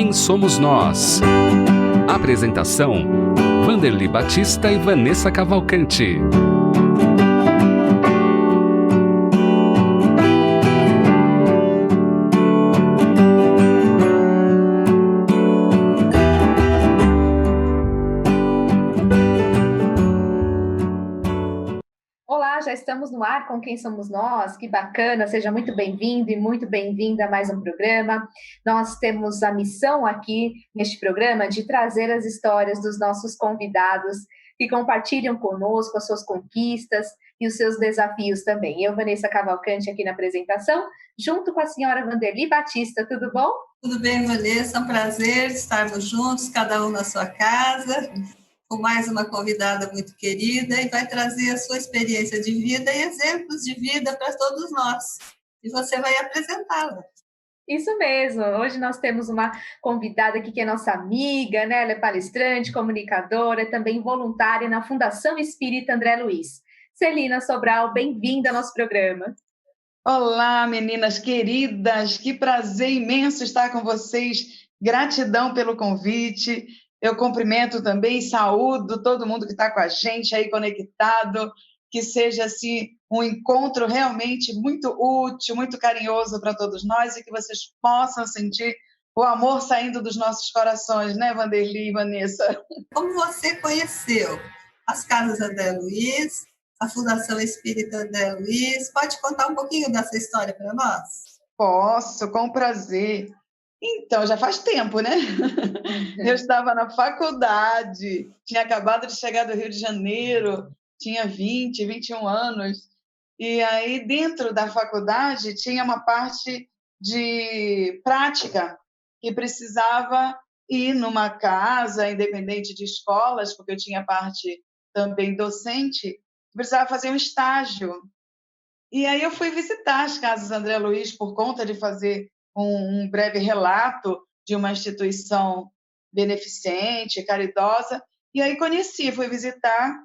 Quem Somos Nós? Apresentação: Wanderly Batista e Vanessa Cavalcante. Já estamos no ar com Quem Somos Nós, que bacana, seja muito bem-vindo e muito bem-vinda a mais um programa. Nós temos a missão aqui neste programa de trazer as histórias dos nossos convidados que compartilham conosco as suas conquistas e os seus desafios também. Eu, Vanessa Cavalcante, aqui na apresentação, junto com a senhora Wanderly Batista, tudo bom? Tudo bem, Vanessa, é um prazer estarmos juntos, cada um na sua casa, com mais uma convidada muito querida e vai trazer a sua experiência de vida e exemplos de vida para todos nós. E você vai apresentá-la. Isso mesmo. Hoje nós temos uma convidada aqui que é nossa amiga, né? Ela é palestrante, comunicadora, também voluntária na Fundação Espírita André Luiz. Celina Sobral, bem-vinda ao nosso programa. Olá, meninas queridas, que prazer imenso estar com vocês. Gratidão pelo convite. Eu cumprimento também, saúdo todo mundo que está com a gente aí conectado, que seja assim um encontro realmente muito útil, muito carinhoso para todos nós e que vocês possam sentir o amor saindo dos nossos corações, né, Wanderly e Vanessa? Como você conheceu as Casas André Luiz, a Fundação Espírita André Luiz? Pode contar um pouquinho dessa história para nós? Posso, com prazer. Então, já faz tempo, né? Eu estava na faculdade, tinha acabado de chegar do Rio de Janeiro, tinha 20, 21 anos, e aí dentro da faculdade tinha uma parte de prática, que precisava ir numa casa, independente de escolas, porque eu tinha parte também docente, precisava fazer um estágio. E aí eu fui visitar as Casas André Luiz por conta de fazer um breve relato de uma instituição beneficente, caridosa, e aí fui visitar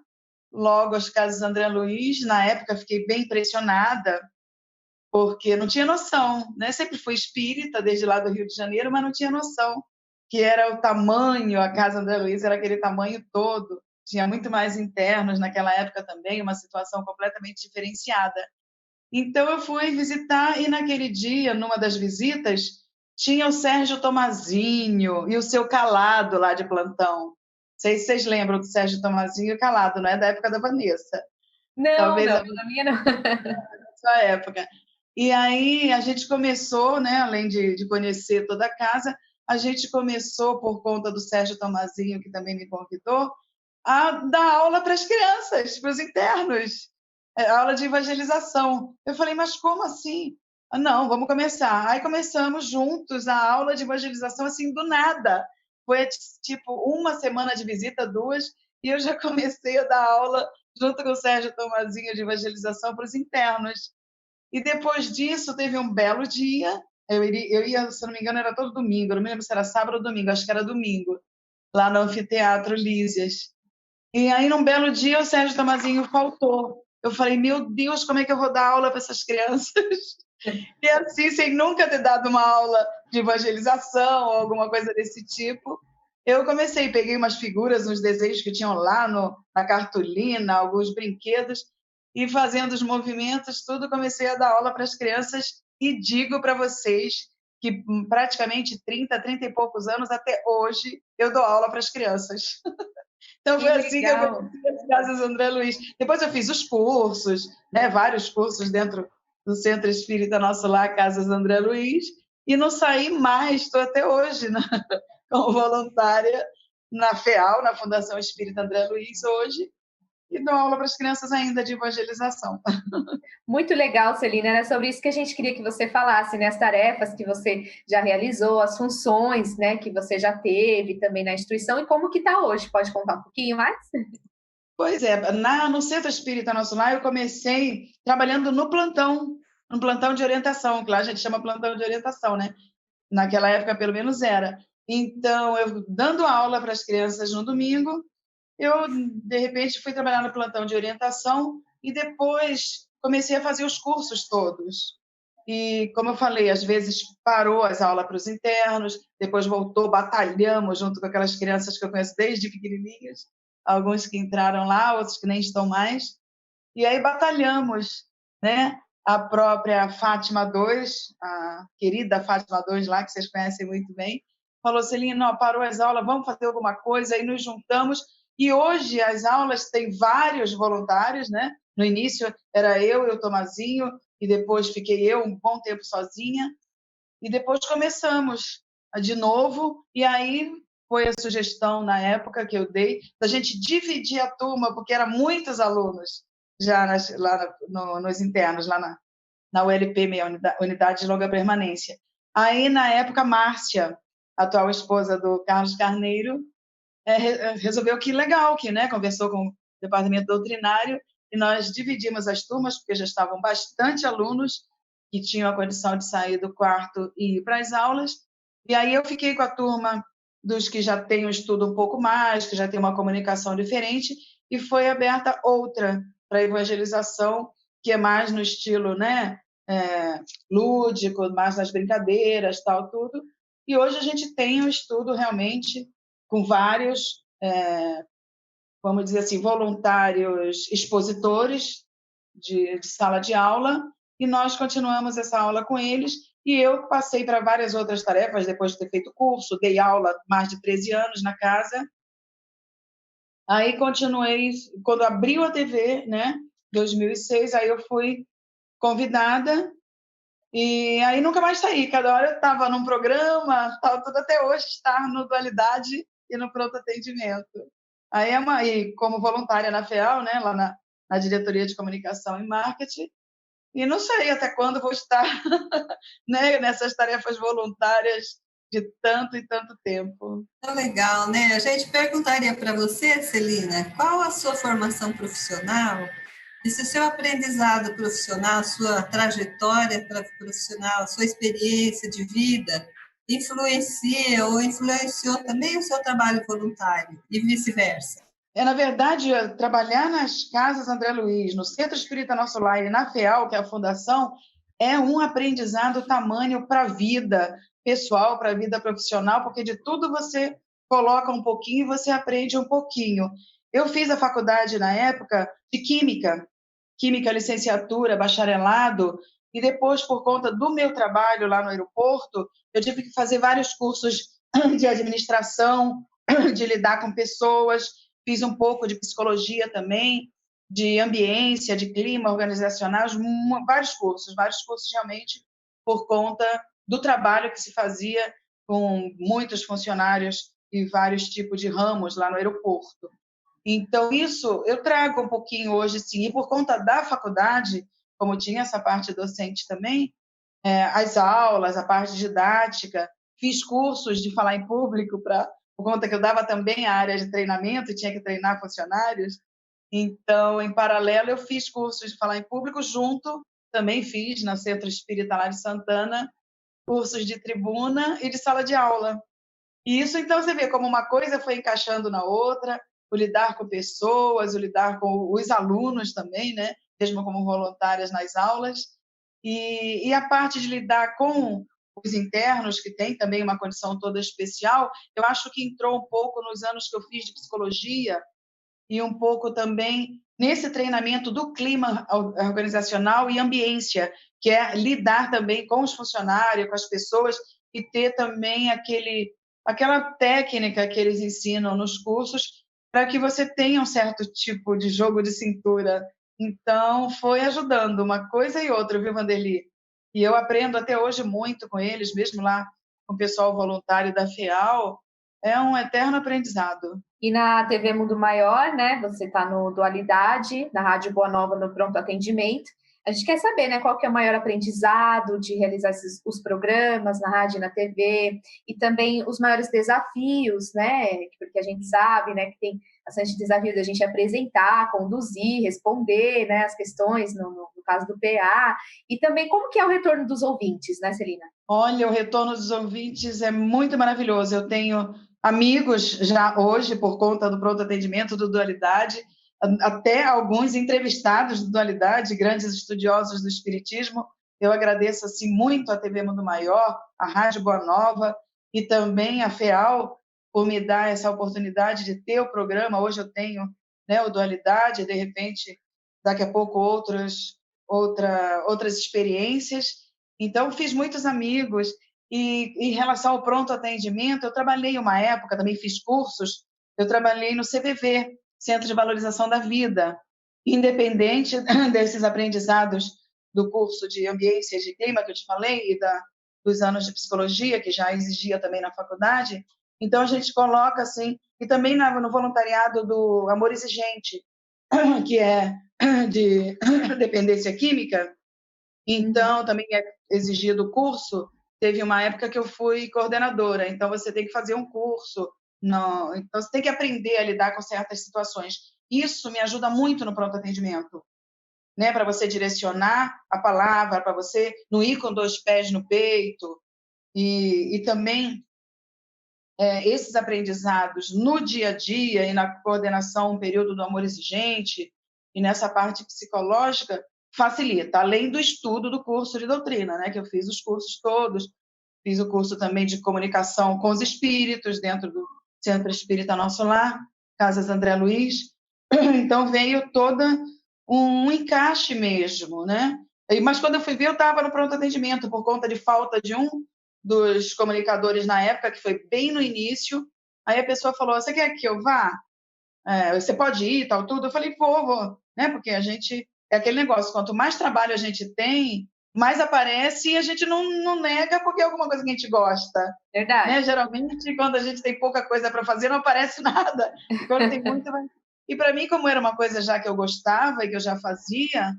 logo as Casas André Luiz. Na época fiquei bem impressionada, porque não tinha noção, né? Sempre fui espírita desde lá do Rio de Janeiro, mas não tinha noção que era o tamanho, a Casa André Luiz era aquele tamanho todo, tinha muito mais internos naquela época também, uma situação completamente diferenciada. Então, eu fui visitar e naquele dia, numa das visitas, tinha o Sérgio Tomazinho e o seu Calado lá de plantão. Não sei se vocês lembram do Sérgio Tomazinho e o Calado, não é da época da Vanessa. Não, talvez não, na minha não. Da sua época. E aí a gente começou, né, além de conhecer toda a casa, a gente começou, por conta do Sérgio Tomazinho, que também me convidou, a dar aula para as crianças, para os internos. Aula de evangelização. Eu falei, mas como assim? Não, vamos começar. Aí começamos juntos a aula de evangelização, assim, do nada. Foi, tipo, uma semana de visita, 2, e eu já comecei a dar aula junto com o Sérgio Tomazinho de evangelização para os internos. E depois disso, teve um belo dia, eu ia, se não me engano, era todo domingo, eu não me lembro se era sábado ou domingo, acho que era domingo, lá no Anfiteatro Lísias. E aí, num belo dia, o Sérgio Tomazinho faltou. Eu falei, meu Deus, como é que eu vou dar aula para essas crianças? E assim, sem nunca ter dado uma aula de evangelização ou alguma coisa desse tipo, eu peguei umas figuras, uns desenhos que tinham lá na cartolina, alguns brinquedos, e fazendo os movimentos, tudo, comecei a dar aula para as crianças e digo para vocês que praticamente 30 e poucos anos, até hoje, eu dou aula para as crianças. Então, foi assim que eu conheci as Casas André Luiz. Depois eu fiz os cursos, né, vários cursos dentro do Centro Espírita Nosso Lar, Casas André Luiz, e não saí mais, estou até hoje como voluntária na FEAL, na Fundação Espírita André Luiz, hoje, e dou aula para as crianças ainda de evangelização. Muito legal, Celina, era sobre isso que a gente queria que você falasse, né? As tarefas que você já realizou, as funções, né, que você já teve também na instituição e como que está hoje. Pode contar um pouquinho mais? Pois é, no Centro Espírita Nosso Lar eu comecei trabalhando no plantão de orientação, que lá a gente chama plantão de orientação, né? Naquela época, pelo menos era. Então, eu dando aula para as crianças no domingo, eu, de repente, fui trabalhar no plantão de orientação e depois comecei a fazer os cursos todos. E, como eu falei, às vezes parou as aulas para os internos, depois voltou, batalhamos junto com aquelas crianças que eu conheço desde pequenininhas, alguns que entraram lá, outros que nem estão mais. E aí batalhamos, né? A própria Fátima 2, a querida Fátima 2 lá, que vocês conhecem muito bem, falou, Celina, parou as aulas, vamos fazer alguma coisa, aí nos juntamos, e hoje as aulas têm vários voluntários, né? No início era eu e o Tomazinho, e depois fiquei eu um bom tempo sozinha, e depois começamos de novo, e aí foi a sugestão na época que eu dei, da gente dividir a turma, porque eram muitos alunos já lá nos internos, lá na ULP, Unidade de Longa Permanência. Aí, na época, Márcia, atual esposa do Carlos Carneiro, resolveu que legal, que, né, conversou com o departamento doutrinário, e nós dividimos as turmas, porque já estavam bastante alunos que tinham a condição de sair do quarto e ir para as aulas, e aí eu fiquei com a turma dos que já têm um estudo um pouco mais, que já têm uma comunicação diferente, e foi aberta outra para evangelização, que é mais no estilo, né, lúdico, mais nas brincadeiras, tal, tudo. E hoje a gente tem um estudo realmente com vários, vamos dizer assim, voluntários expositores de sala de aula, e nós continuamos essa aula com eles, e eu passei para várias outras tarefas, depois de ter feito curso, dei aula mais de 13 anos na casa. Aí continuei, quando abriu a TV, né, 2006, aí eu fui convidada, e aí nunca mais saí. Cada hora eu estava num programa, estava tudo até hoje, estar no Dualidade e no Pronto Atendimento. Aí e como voluntária na FEAL, né, lá na Diretoria de Comunicação e Marketing, e não sei até quando vou estar né, nessas tarefas voluntárias de tanto e tanto tempo. Tão legal, né? A gente perguntaria para você, Celina, qual a sua formação profissional e se o seu aprendizado profissional, sua trajetória profissional, sua experiência de vida influencia ou influenciou também o seu trabalho voluntário e vice-versa. Na verdade, trabalhar nas Casas André Luiz, no Centro Espírita Nosso Lar e na FEAL, que é a fundação, é um aprendizado tamanho para a vida pessoal, para a vida profissional, porque de tudo você coloca um pouquinho e você aprende um pouquinho. Eu fiz a faculdade, na época, de Química, licenciatura, bacharelado, e depois, por conta do meu trabalho lá no aeroporto, eu tive que fazer vários cursos de administração, de lidar com pessoas, fiz um pouco de psicologia também, de ambiência, de clima organizacional, vários cursos realmente por conta do trabalho que se fazia com muitos funcionários e vários tipos de ramos lá no aeroporto. Então, isso eu trago um pouquinho hoje, sim, e por conta da faculdade, como tinha essa parte docente também, as aulas, a parte didática, fiz cursos de falar em público por conta que eu dava também a área de treinamento e tinha que treinar funcionários. Então, em paralelo, eu fiz cursos de falar em público também fiz na Centro Espírita lá de Santana, cursos de tribuna e de sala de aula. E isso, então, você vê como uma coisa foi encaixando na outra, o lidar com pessoas, o lidar com os alunos também, né? Mesmo como voluntárias nas aulas, e a parte de lidar com os internos, que tem também uma condição toda especial, eu acho que entrou um pouco nos anos que eu fiz de psicologia e um pouco também nesse treinamento do clima organizacional e ambiência, que é lidar também com os funcionários, com as pessoas, e ter também aquela técnica que eles ensinam nos cursos para que você tenha um certo tipo de jogo de cintura. Então, foi ajudando uma coisa e outra, viu, Vanderly? E eu aprendo até hoje muito com eles, mesmo lá com o pessoal voluntário da FEAL, é um eterno aprendizado. E na TV Mundo Maior, né? Você está no Dualidade, na Rádio Boa Nova, no Pronto Atendimento. A gente quer saber, né, qual que é o maior aprendizado de realizar os programas na rádio e na TV, e também os maiores desafios, né? Porque a gente sabe, né, que tem bastante desafio da gente apresentar, conduzir, responder, né, as questões, no caso do PA, e também como que é o retorno dos ouvintes, né, Celina? Olha, o retorno dos ouvintes é muito maravilhoso. Eu tenho amigos já hoje, por conta do Pronto Atendimento, do Dualidade, até alguns entrevistados do Dualidade, grandes estudiosos do Espiritismo, Eu agradeço assim muito a TV Mundo Maior, a Rádio Boa Nova e também a FEAL por me dar essa oportunidade de ter o programa. Hoje eu tenho, né, o Dualidade, de repente, daqui a pouco outras experiências. Então, fiz muitos amigos. E em relação ao pronto atendimento, eu trabalhei uma época, também fiz cursos, eu trabalhei no CVV, Centro de Valorização da Vida. Independente desses aprendizados do curso de Ambiência e de Clima que eu te falei e dos anos de psicologia, que já exigia também na faculdade, então a gente coloca assim, e também no voluntariado do Amor Exigente, que é de dependência química, então também é exigido o curso. Teve uma época que eu fui coordenadora, então você tem que fazer um curso, não, então você tem que aprender a lidar com certas situações. Isso me ajuda muito no pronto atendimento, né? Para você direcionar a palavra, para você não ir com 2 pés no peito, e também esses aprendizados no dia a dia e na coordenação, um período do Amor Exigente, e nessa parte psicológica, facilita, além do estudo do curso de doutrina, né? Que eu fiz os cursos todos, fiz o curso também de comunicação com os espíritos dentro do Centro Espírita Nosso Lar, Casas André Luiz. Então veio toda um encaixe mesmo, né? Mas quando eu fui ver, eu estava no pronto atendimento por conta de falta de um dos comunicadores na época, que foi bem no início. Aí a pessoa falou: você quer que eu vá? Você pode ir, tal, tudo? Eu falei: vou, né? Porque a gente é aquele negócio, quanto mais trabalho a gente tem, mais aparece, e a gente não nega porque é alguma coisa que a gente gosta. Verdade. Né? Geralmente, quando a gente tem pouca coisa para fazer, não aparece nada. E quando tem muita... E para mim, como era uma coisa já que eu gostava e que eu já fazia,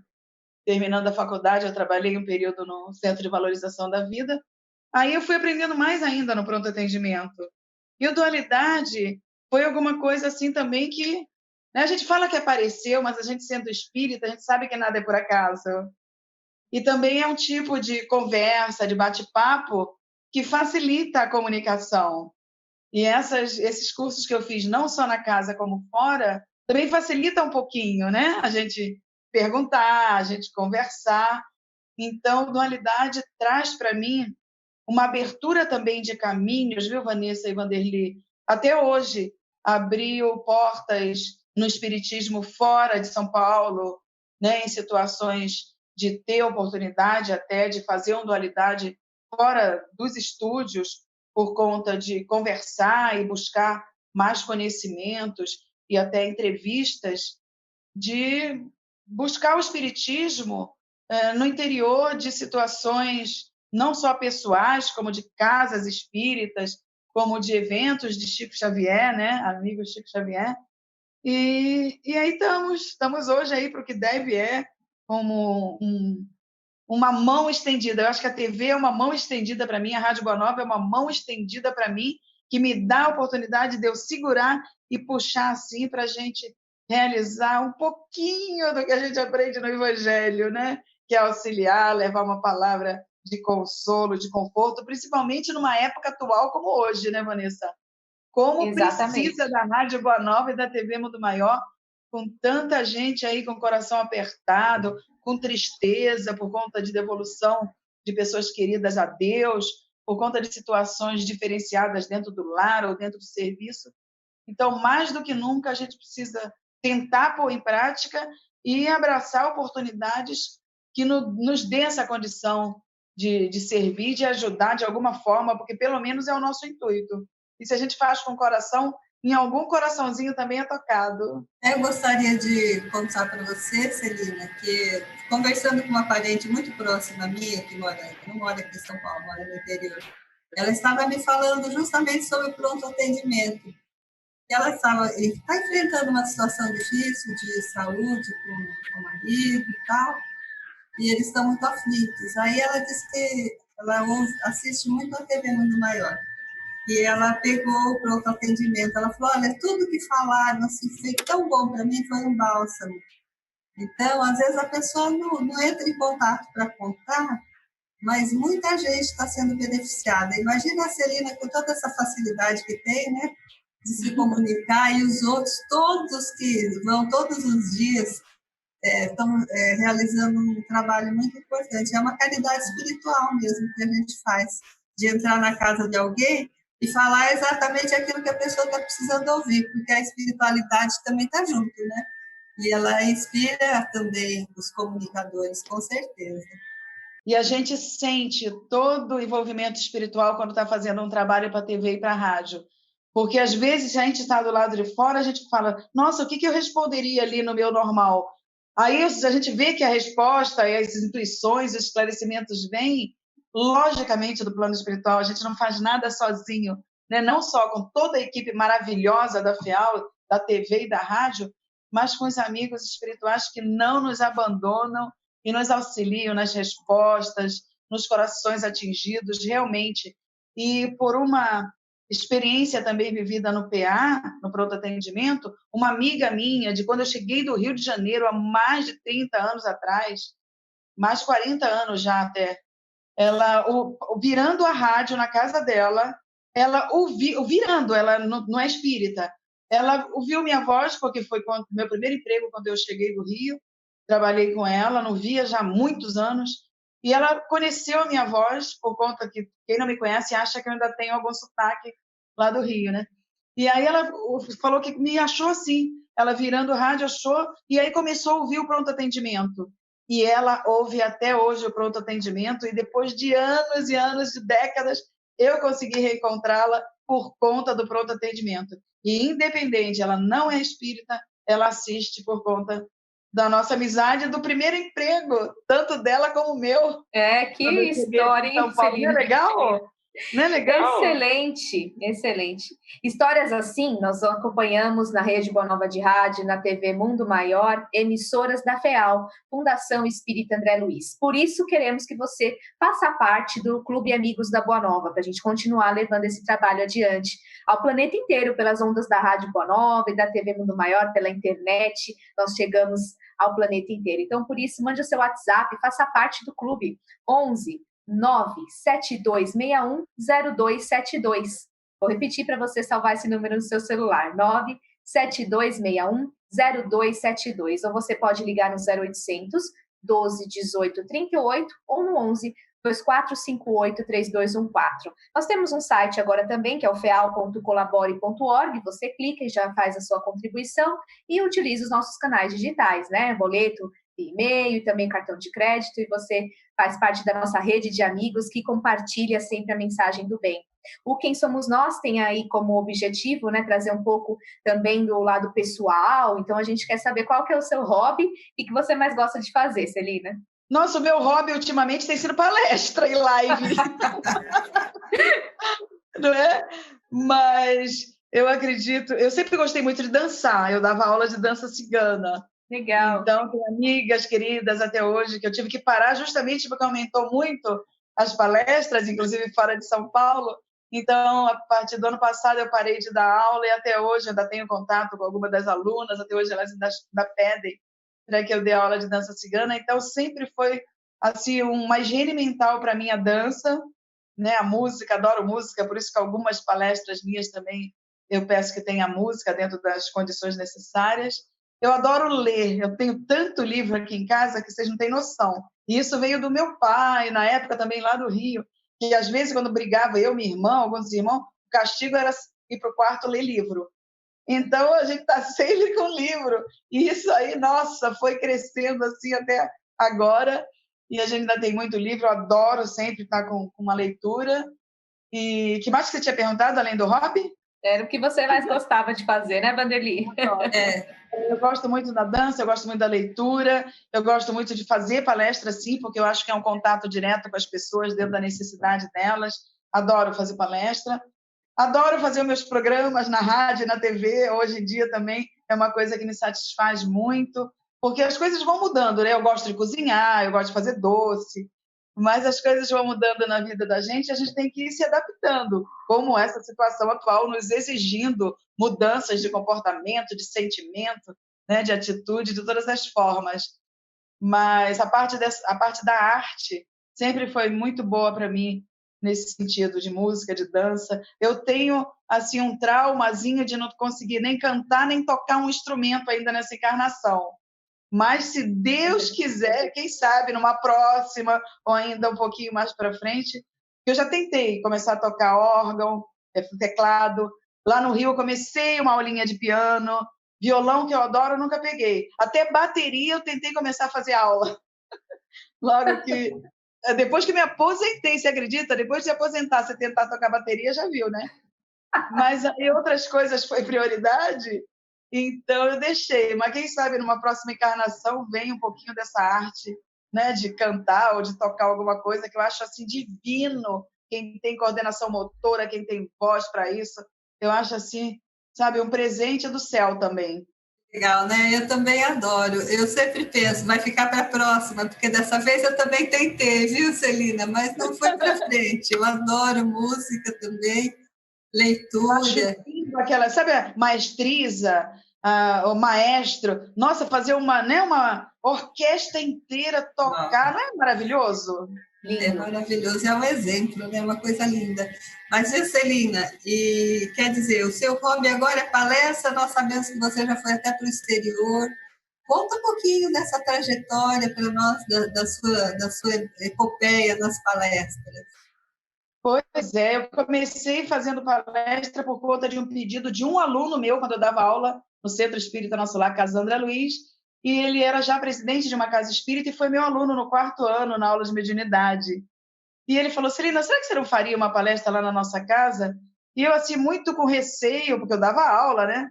terminando a faculdade, eu trabalhei um período no Centro de Valorização da Vida, aí eu fui aprendendo mais ainda no pronto atendimento. E o Dualidade foi alguma coisa assim também que, né, a gente fala que apareceu, mas a gente sendo espírita, a gente sabe que nada é por acaso. E também é um tipo de conversa, de bate-papo, que facilita a comunicação. E esses cursos que eu fiz, não só na casa como fora, também facilita um pouquinho, né? A gente perguntar, a gente conversar. Então, Dualidade traz para mim uma abertura também de caminhos, viu, Vanessa e Vanderly? Até hoje, abriu portas no espiritismo fora de São Paulo, né? Em situações de ter oportunidade até de fazer uma dualidade fora dos estúdios, por conta de conversar e buscar mais conhecimentos e até entrevistas, de buscar o espiritismo no interior de situações não só pessoais, como de casas espíritas, como de eventos de Chico Xavier, né? Amigos Chico Xavier. E aí estamos hoje aí para o que deve como uma mão estendida. Eu acho que a TV é uma mão estendida para mim, a Rádio Boa Nova é uma mão estendida para mim, que me dá a oportunidade de eu segurar e puxar assim para a gente realizar um pouquinho do que a gente aprende no Evangelho, né? Que é auxiliar, levar uma palavra de consolo, de conforto, principalmente numa época atual como hoje, né, Vanessa? Como Exatamente. precisa da Rádio Boa Nova e da TV Mundo Maior, com tanta gente aí com o coração apertado, com tristeza por conta de devolução de pessoas queridas a Deus, por conta de situações diferenciadas dentro do lar ou dentro do serviço. Então, mais do que nunca, a gente precisa tentar pôr em prática e abraçar oportunidades que nos dê essa condição de servir, de ajudar de alguma forma, porque pelo menos é o nosso intuito. E se a gente faz com o coração, em algum coraçãozinho também é tocado. Eu gostaria de contar para você, Celina, que conversando com uma parente muito próxima minha, que não mora aqui em São Paulo, mora no interior, ela estava me falando justamente sobre o pronto atendimento. Ela está enfrentando uma situação difícil de saúde com o marido e tal, e eles estão muito aflitos. Aí ela disse que ela assiste muito a TV Mundo Maior. E ela pegou o pronto atendimento. Ela falou: olha, tudo que falaram assim, foi tão bom para mim, foi um bálsamo. Então, às vezes a pessoa não entra em contato para contar, mas muita gente está sendo beneficiada. Imagina a Celina com toda essa facilidade que tem, né, de se comunicar, e os outros, todos que vão todos os dias estamos realizando um trabalho muito importante. É uma caridade espiritual mesmo que a gente faz, de entrar na casa de alguém e falar exatamente aquilo que a pessoa está precisando ouvir, porque a espiritualidade também está junto, né? E ela inspira também os comunicadores, com certeza. E a gente sente todo o envolvimento espiritual quando está fazendo um trabalho para a TV e para a rádio. Porque, às vezes, a gente está do lado de fora, a gente fala, nossa, o que eu responderia ali no meu normal? Aí a gente vê que a resposta e as intuições, os esclarecimentos vêm, logicamente, do plano espiritual. A gente não faz nada sozinho, né? Não só com toda a equipe maravilhosa da FEAL, da TV e da rádio, mas com os amigos espirituais que não nos abandonam e nos auxiliam nas respostas, nos corações atingidos, realmente. E por uma experiência também vivida no PA, no pronto atendimento, uma amiga minha, de quando eu cheguei do Rio de Janeiro, há mais de 30 anos atrás, mais 40 anos já até, ela, virando a rádio na casa dela, ela ouviu, virando, ela não é espírita, ela ouviu minha voz, porque foi meu primeiro emprego quando eu cheguei do Rio, trabalhei com ela, não via já há muitos anos, e ela conheceu a minha voz, por conta que quem não me conhece acha que eu ainda tenho algum sotaque lá do Rio, né? E aí ela falou que me achou assim, ela virando o rádio achou, e aí começou a ouvir o pronto atendimento. E ela ouve até hoje o pronto atendimento, e depois de anos e anos, de décadas, eu consegui reencontrá-la por conta do pronto atendimento. E independente, ela não é espírita, ela assiste por conta da nossa amizade, do primeiro emprego, tanto dela como o meu. Que história, hein, Não é legal? Não é legal? Excelente, excelente. Histórias assim nós acompanhamos na Rede Boa Nova de Rádio, na TV Mundo Maior, emissoras da FEAL, Fundação Espírita André Luiz. Por isso queremos que você faça parte do Clube Amigos da Boa Nova, para a gente continuar levando esse trabalho adiante ao planeta inteiro, pelas ondas da Rádio Boa Nova e da TV Mundo Maior, pela internet, nós chegamos ao planeta inteiro. Então, por isso, mande o seu WhatsApp, faça parte do clube, 11 972610272. Vou repetir para você salvar esse número no seu celular, 972610272. Ou você pode ligar no 0800 12 18 38 ou no 11 2458-3214. Nós temos um site agora também, que é o feal.colabore.org. Você clica e já faz a sua contribuição e utiliza os nossos canais digitais, né? Boleto, e-mail e também cartão de crédito, e você faz parte da nossa rede de amigos que compartilha sempre a mensagem do bem. O Quem Somos Nós tem aí como objetivo, né, trazer um pouco também do lado pessoal. Então a gente quer saber qual que é o seu hobby e que você mais gosta de fazer, Celina. Nossa, o meu hobby ultimamente tem sido palestra e live. Não é? Mas eu acredito, eu sempre gostei muito de dançar, eu dava aula de dança cigana. Legal. Então, tenho amigas queridas até hoje que eu tive que parar justamente porque aumentou muito as palestras, inclusive fora de São Paulo. Então, a partir do ano passado, eu parei de dar aula e até hoje ainda tenho contato com algumas das alunas, até hoje elas ainda pedem para que eu dê aula de dança cigana. Então, sempre foi assim, uma higiene mental para mim a dança, né? A música, adoro música, por isso que algumas palestras minhas também eu peço que tenha música dentro das condições necessárias. Eu adoro ler, eu tenho tanto livro aqui em casa que vocês não têm noção. E isso veio do meu pai, na época também lá do Rio, que às vezes quando brigava eu, minha irmã, alguns irmãos, o castigo era ir para o quarto ler livro. Então a gente está sempre com livro. E isso aí, nossa, foi crescendo assim até agora. E a gente ainda tem muito livro, eu adoro sempre estar com uma leitura. E que mais que você tinha perguntado, além do hobby? Era o que você mais gostava de fazer, né, Vanderly? Eu gosto muito da dança, eu gosto muito da leitura, eu gosto muito de fazer palestra, sim, porque eu acho que é um contato direto com as pessoas dentro da necessidade delas. Adoro fazer palestra. Adoro fazer meus programas na rádio e na TV. Hoje em dia também é uma coisa que me satisfaz muito, porque as coisas vão mudando, né? Eu gosto de cozinhar, eu gosto de fazer doce, mas as coisas vão mudando na vida da gente e a gente tem que ir se adaptando, como essa situação atual nos exigindo mudanças de comportamento, de sentimento, né? De atitude, de todas as formas. Mas a parte da arte sempre foi muito boa para mim, nesse sentido de música, de dança. Eu tenho assim um traumazinho de não conseguir nem cantar nem tocar um instrumento ainda nessa encarnação. Mas se Deus quiser, quem sabe numa próxima ou ainda um pouquinho mais para frente, eu já tentei começar a tocar órgão, teclado. Lá no Rio eu comecei uma aulinha de piano, violão que eu adoro, eu nunca peguei. Até bateria eu tentei começar a fazer aula. Logo que depois que me aposentei, você acredita? Depois de aposentar, você tentar tocar bateria, já viu, né? Mas aí outras coisas foi prioridade, então eu deixei. Mas quem sabe numa próxima encarnação vem um pouquinho dessa arte, né, de cantar ou de tocar alguma coisa que eu acho assim divino. Quem tem coordenação motora, quem tem voz para isso, eu acho assim, sabe, um presente do céu também. Legal, né? Eu também adoro. Eu sempre penso, vai ficar para a próxima, porque dessa vez eu também tentei, viu, Celina? Mas não foi para frente. Eu adoro música também, Eu acho leitura. lindo aquela, sabe, a maestrisa, o maestro. Nossa, fazer uma orquestra inteira tocar, não é maravilhoso? É Lindo. maravilhoso, é um exemplo, né? Uma coisa linda. Mas, viu, Celina, e quer dizer, o seu hobby agora é palestra, nós sabemos que você já foi até para o exterior. Conta um pouquinho dessa trajetória para nós, da sua epopeia nas palestras. Pois é, eu comecei fazendo palestra por conta de um pedido de um aluno meu, quando eu dava aula no Centro Espírita Nosso Lar, Casa André Luiz, e ele era já presidente de uma casa espírita e foi meu aluno no 4º ano, na aula de mediunidade. E ele falou, Celina, será que você não faria uma palestra lá na nossa casa? E eu, assim, muito com receio, porque eu dava aula, né?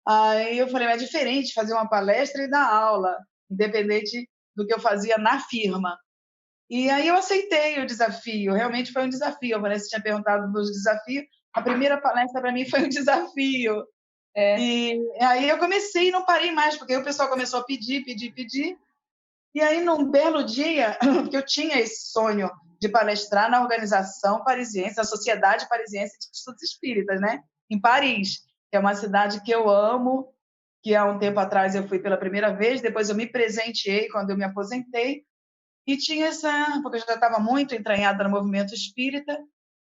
Aí eu falei, mas é diferente fazer uma palestra e dar aula, independente do que eu fazia na firma. E aí eu aceitei o desafio, realmente foi um desafio. A Vanessa tinha perguntado dos desafios, a primeira palestra para mim foi um desafio. E aí eu comecei e não parei mais, porque aí o pessoal começou a pedir, pedir, pedir. E aí, num belo dia, que eu tinha esse sonho de palestrar na organização parisiense, a Sociedade Parisiense de Estudos Espíritas, né? Em Paris, que é uma cidade que eu amo, que há um tempo atrás eu fui pela primeira vez, depois eu me presenteei quando eu me aposentei, e tinha essa, porque eu já estava muito entranhada no movimento espírita,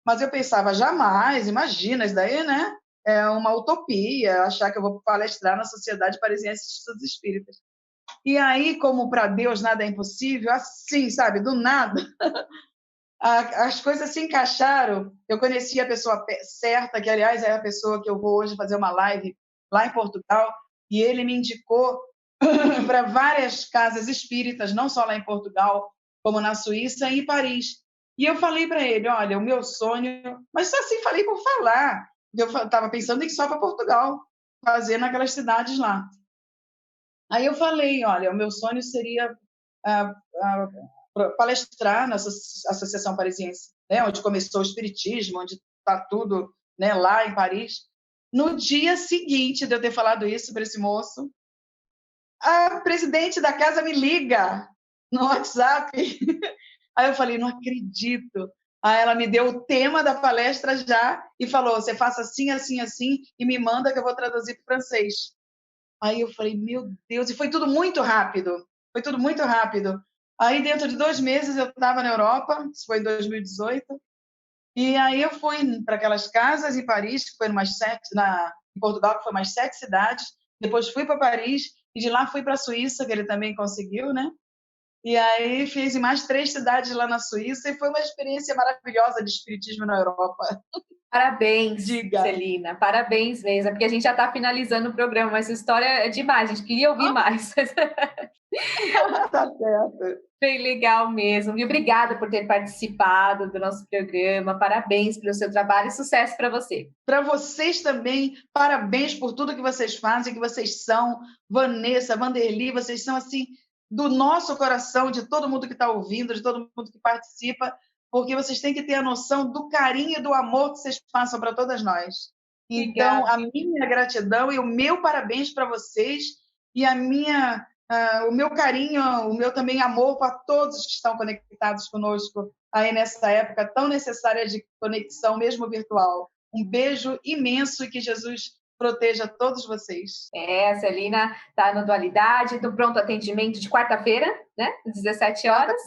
mas eu pensava, jamais, imagina, isso daí, né? É uma utopia, achar que eu vou palestrar na Sociedade Parisiense de Estudos Espíritas. E aí, como para Deus nada é impossível, assim, sabe, do nada, as coisas se encaixaram. Eu conheci a pessoa certa, que, aliás, é a pessoa que eu vou hoje fazer uma live lá em Portugal, e ele me indicou para várias casas espíritas, não só lá em Portugal, como na Suíça e em Paris. E eu falei para ele, olha, o meu sonho... Mas só assim, falei por falar. Eu estava pensando em ir só para Portugal, fazer naquelas cidades lá. Aí eu falei, olha, o meu sonho seria palestrar na Associação Parisiense, né, onde começou o Espiritismo, onde está tudo, né, lá em Paris. No dia seguinte de eu ter falado isso para esse moço, a presidente da casa me liga no WhatsApp. Aí eu falei, não acredito. Aí ela me deu o tema da palestra já e falou, você faça assim, assim, assim, e me manda que eu vou traduzir para o francês. Aí eu falei, meu Deus, e foi tudo muito rápido. Foi tudo muito rápido. Aí, dentro de 2 meses, eu estava na Europa, isso foi em 2018, e aí eu fui para aquelas casas em Paris, que foi em Portugal, que foi mais 7 cidades, depois fui para Paris, e de lá fui para a Suíça, que ele também conseguiu, né? E aí fiz em mais 3 cidades lá na Suíça, e foi uma experiência maravilhosa de espiritismo na Europa. Parabéns, Diga. Celina, parabéns mesmo, porque a gente já está finalizando o programa, mas essa história é demais, a gente queria ouvir mais. Tá certo. Bem legal mesmo. E obrigada por ter participado do nosso programa. Parabéns pelo seu trabalho e sucesso para você. Para vocês também, parabéns por tudo que vocês fazem, que vocês são, Vanessa, Vanderly, vocês são assim do nosso coração, de todo mundo que está ouvindo, de todo mundo que participa, porque vocês têm que ter a noção do carinho e do amor que vocês passam para todas nós. Então, Obrigada. a minha gratidão e o meu parabéns para vocês e o meu carinho, o meu também amor para todos que estão conectados conosco aí nessa época tão necessária de conexão, mesmo virtual. Um beijo imenso e que Jesus proteja todos vocês. A Celina está no Dualidade, do pronto atendimento de quarta-feira, né? Às 17 horas.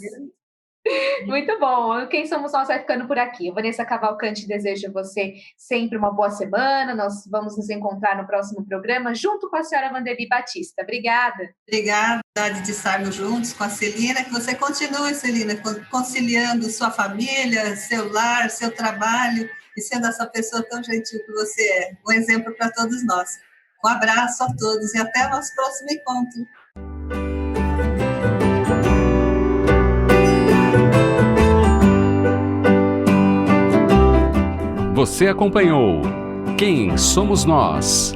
Muito bom. Quem somos nós vai ficando por aqui. Eu, Vanessa Cavalcante, desejo a você sempre uma boa semana. Nós vamos nos encontrar no próximo programa, junto com a senhora Wanderli Batista. Obrigada. Obrigada de estarmos juntos com a Celina. Que você continue, Celina, conciliando sua família, seu lar, seu trabalho, e sendo essa pessoa tão gentil que você é. Um exemplo para todos nós. Um abraço a todos e até o nosso próximo encontro. Você acompanhou Quem Somos Nós?